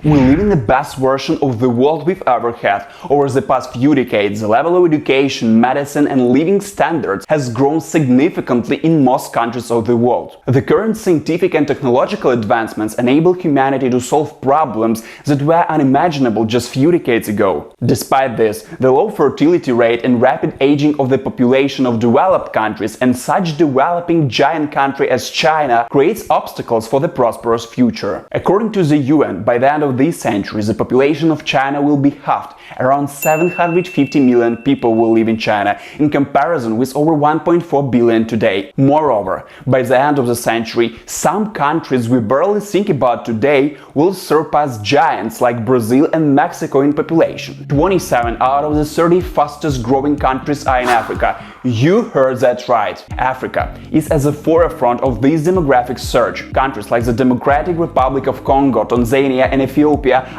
We live in the best version of the world we've ever had. Over the past few decades, the level of education, medicine and living standards has grown significantly in most countries of the world. The current scientific and technological advancements enable humanity to solve problems that were unimaginable just few decades ago. Despite this, the low fertility rate and rapid aging of the population of developed countries and such developing giant country as China creates obstacles for the prosperous future. According to the UN, by the end of this century, the population of China will be halved. Around 750 million people will live in China, in comparison with over 1.4 billion today. Moreover, by the end of the century, some countries we barely think about today will surpass giants like Brazil and Mexico in population. 27 out of the 30 fastest growing countries are in Africa. You heard that right. Africa is at the forefront of this demographic surge. Countries like the Democratic Republic of Congo, Tanzania and Ethiopia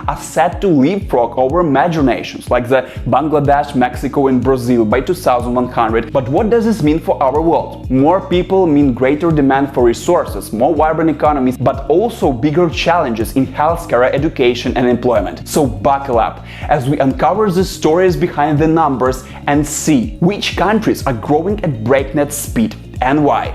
are set to leapfrog over major nations like the Bangladesh, Mexico and Brazil by 2100. But what does this mean for our world? More people mean greater demand for resources, more vibrant economies, but also bigger challenges in healthcare, education and employment. So buckle up as we uncover the stories behind the numbers and see which countries are growing at breakneck speed and why.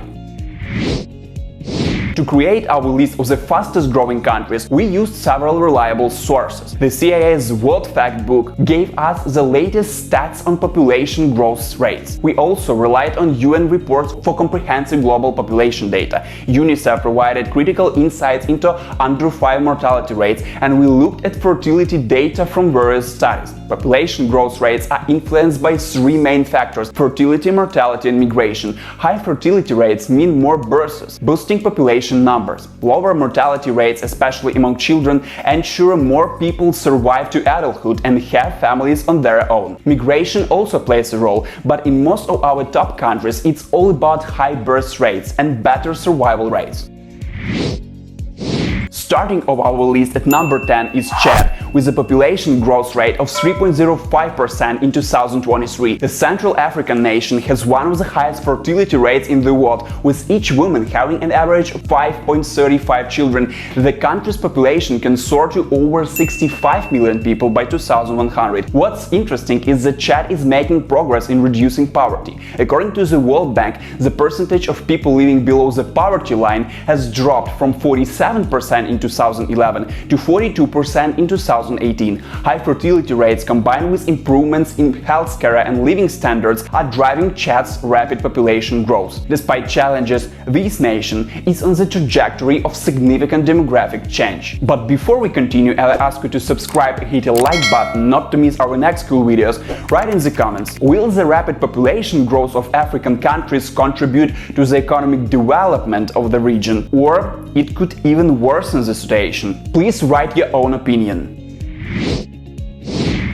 To create our list of the fastest growing countries, we used several reliable sources. The CIA's World Factbook gave us the latest stats on population growth rates. We also relied on UN reports for comprehensive global population data. UNICEF provided critical insights into under 5 mortality rates, and we looked at fertility data from various studies. Population growth rates are influenced by 3 main factors: fertility, mortality and migration. High fertility rates mean more births, boosting population numbers. Lower mortality rates, especially among children, ensure more people survive to adulthood and have families on their own. Migration also plays a role, but in most of our top countries it's all about high birth rates and better survival rates. Starting off our list at number 10 is Chad, with a population growth rate of 3.05% in 2023. The Central African nation has one of the highest fertility rates in the world, with each woman having an average of 5.35 children. The country's population can soar to over 65 million people by 2100. What's interesting is that Chad is making progress in reducing poverty. According to the World Bank, the percentage of people living below the poverty line has dropped from 47% in 2011 to 42% in 2018. High fertility rates combined with improvements in healthcare and living standards are driving Chad's rapid population growth. Despite challenges, this nation is on the trajectory of significant demographic change. But before we continue, I ask you to subscribe and hit a like button not to miss our next cool videos. Write in the comments, will the rapid population growth of African countries contribute to the economic development of the region, or it could even worsen the situation? Please write your own opinion.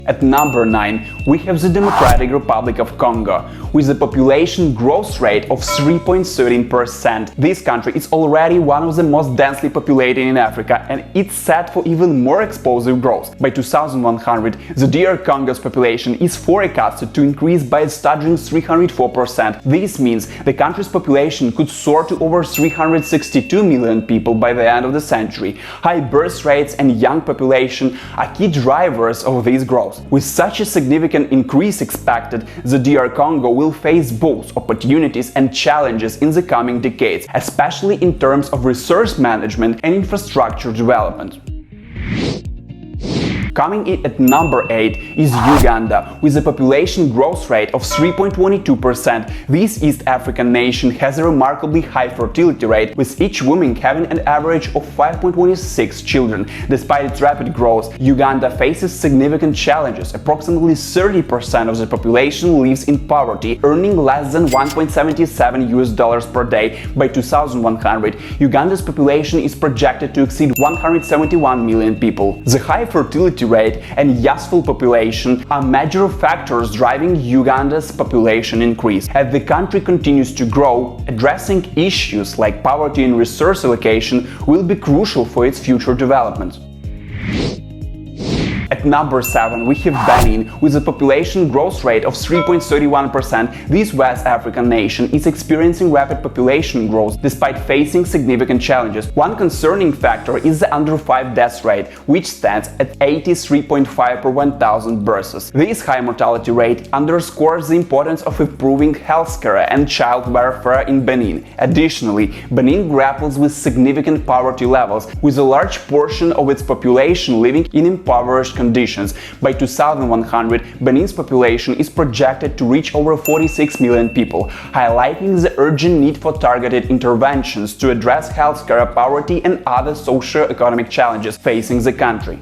At number 9, we have the Democratic Republic of Congo, with a population growth rate of 3.13%. This country is already one of the most densely populated in Africa, and it's set for even more explosive growth. By 2100, the DR Congo's population is forecasted to increase by a staggering 304%. This means the country's population could soar to over 362 million people by the end of the century. High birth rates and young population are key drivers of this growth. With such a significant increase expected, the DR Congo will face both opportunities and challenges in the coming decades, especially in terms of resource management and infrastructure development. Coming in at number 8 is Uganda, with a population growth rate of 3.22%. This East African nation has a remarkably high fertility rate, with each woman having an average of 5.26 children. Despite its rapid growth, Uganda faces significant challenges. Approximately 30% of the population lives in poverty, earning less than $1.77 per day. By 2100, Uganda's population is projected to exceed 171 million people. The high fertility rate and youthful population are major factors driving Uganda's population increase. As the country continues to grow, addressing issues like poverty and resource allocation will be crucial for its future development. At number 7 we have Benin, with a population growth rate of 3.31%. This West African nation is experiencing rapid population growth despite facing significant challenges. One concerning factor is the under 5 death rate, which stands at 83.5 per 1,000 births. This high mortality rate underscores the importance of improving healthcare and child welfare in Benin. Additionally, Benin grapples with significant poverty levels, with a large portion of its population living in impoverished conditions. By 2100, Benin's population is projected to reach over 46 million people, highlighting the urgent need for targeted interventions to address healthcare, poverty and other socio-economic challenges facing the country.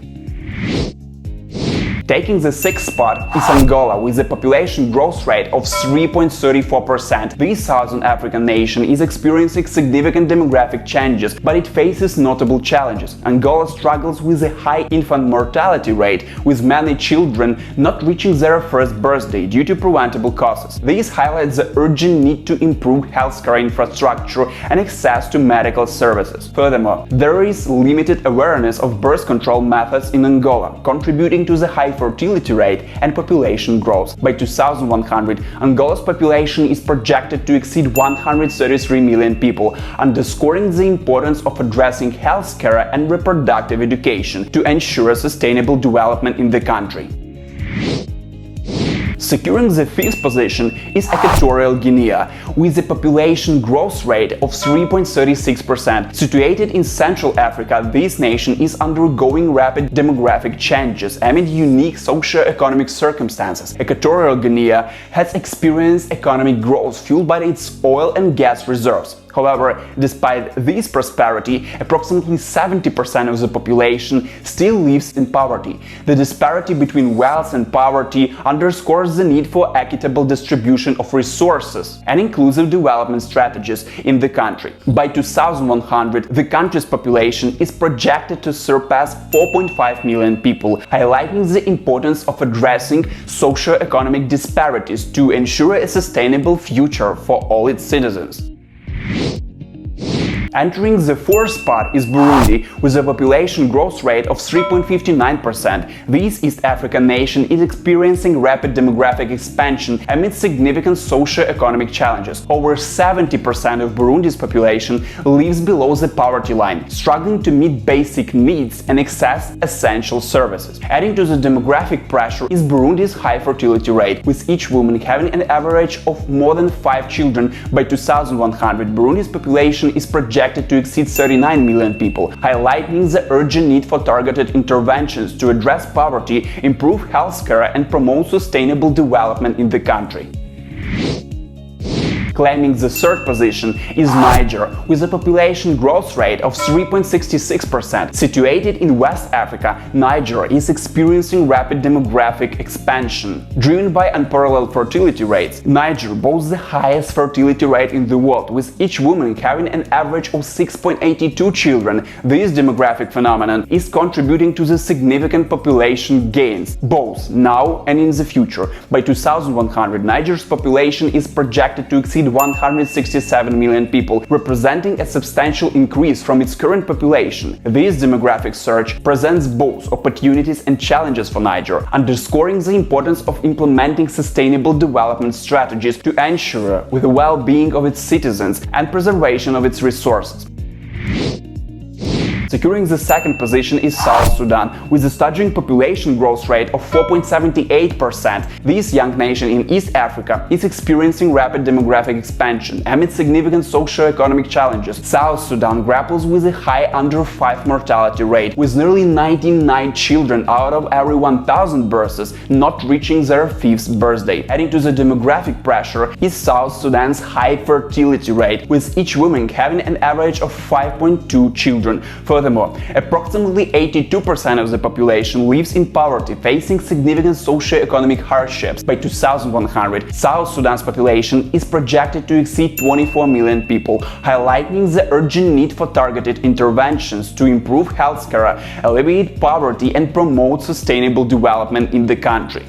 Taking the 6th spot is Angola, with a population growth rate of 3.34%. This southern African nation is experiencing significant demographic changes, but it faces notable challenges. Angola struggles with a high infant mortality rate, with many children not reaching their first birthday due to preventable causes. This highlights the urgent need to improve healthcare infrastructure and access to medical services. Furthermore, there is limited awareness of birth control methods in Angola, contributing to the high fertility rate and population growth. By 2100, Angola's population is projected to exceed 133 million people, underscoring the importance of addressing healthcare and reproductive education to ensure sustainable development in the country. Securing the 5th position is Equatorial Guinea, with a population growth rate of 3.36%. Situated in Central Africa, this nation is undergoing rapid demographic changes amid unique socio-economic circumstances. Equatorial Guinea has experienced economic growth fueled by its oil and gas reserves. However, despite this prosperity, approximately 70% of the population still lives in poverty. The disparity between wealth and poverty underscores the need for equitable distribution of resources and inclusive development strategies in the country. By 2100, the country's population is projected to surpass 4.5 million people, highlighting the importance of addressing socio-economic disparities to ensure a sustainable future for all its citizens. Entering the 4th spot is Burundi, with a population growth rate of 3.59%. This East African nation is experiencing rapid demographic expansion amid significant socio-economic challenges. Over 70% of Burundi's population lives below the poverty line, struggling to meet basic needs and access essential services. Adding to the demographic pressure is Burundi's high fertility rate, with each woman having an average of more than 5 children. By 2100, Burundi's population is projected to exceed 39 million people, highlighting the urgent need for targeted interventions to address poverty, improve healthcare and promote sustainable development in the country. Claiming the 3rd position is Niger, with a population growth rate of 3.66%. Situated in West Africa, Niger is experiencing rapid demographic expansion. Driven by unparalleled fertility rates, Niger boasts the highest fertility rate in the world, with each woman having an average of 6.82 children. This demographic phenomenon is contributing to the significant population gains, both now and in the future. By 2100, Niger's population is projected to exceed 167 million people, representing a substantial increase from its current population. This demographic surge presents both opportunities and challenges for Niger, underscoring the importance of implementing sustainable development strategies to ensure the well-being of its citizens and preservation of its resources. Securing the 2nd position is South Sudan, with a staggering population growth rate of 4.78%. This young nation in East Africa is experiencing rapid demographic expansion amid significant socio-economic challenges. South Sudan grapples with a high under 5 mortality rate, with nearly 99 children out of every 1,000 births not reaching their 5th birthday. Adding to the demographic pressure is South Sudan's high fertility rate, with each woman having an average of 5.2 children. Furthermore, approximately 82% of the population lives in poverty, facing significant socio-economic hardships. By 2100, South Sudan's population is projected to exceed 24 million people, highlighting the urgent need for targeted interventions to improve healthcare, alleviate poverty and promote sustainable development in the country.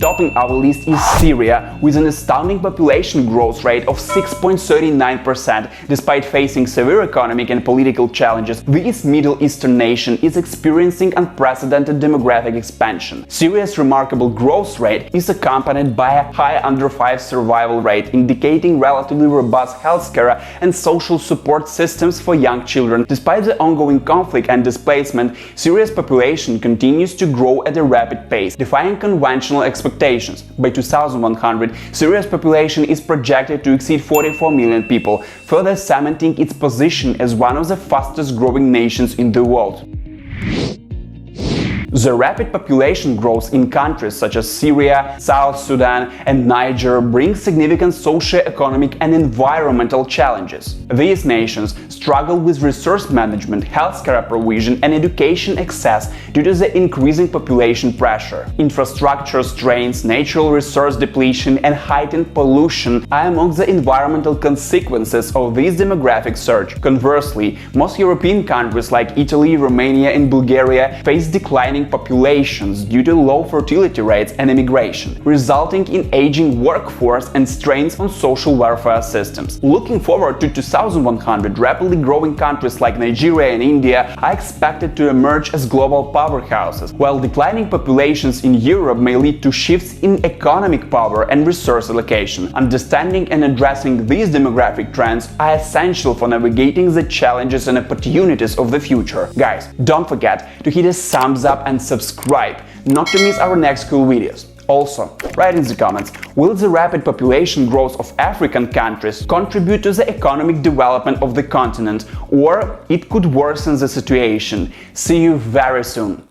Topping our list is Syria, with an astounding population growth rate of 6.39%. Despite facing severe economic and political challenges, this Middle Eastern nation is experiencing unprecedented demographic expansion. Syria's remarkable growth rate is accompanied by a high under-5 survival rate, indicating relatively robust healthcare and social support systems for young children. Despite the ongoing conflict and displacement, Syria's population continues to grow at a rapid pace, defying conventional expectations. By 2100, Syria's population is projected to exceed 44 million people, further cementing its position as one of the fastest-growing nations in the world. The rapid population growth in countries such as Syria, South Sudan, and Niger brings significant socio-economic and environmental challenges. These nations struggle with resource management, healthcare provision, and education access due to the increasing population pressure. Infrastructure strains, natural resource depletion, and heightened pollution are among the environmental consequences of this demographic surge. Conversely, most European countries like Italy, Romania, and Bulgaria face declining populations due to low fertility rates and immigration, resulting in aging workforce and strains on social welfare systems. Looking forward to 2100, rapidly growing countries like Nigeria and India are expected to emerge as global powerhouses, while declining populations in Europe may lead to shifts in economic power and resource allocation. Understanding and addressing these demographic trends are essential for navigating the challenges and opportunities of the future. Guys, don't forget to hit a thumbs up and subscribe not to miss our next cool videos. Also, write in the comments, will the rapid population growth of African countries contribute to the economic development of the continent, or it could worsen the situation? See you very soon!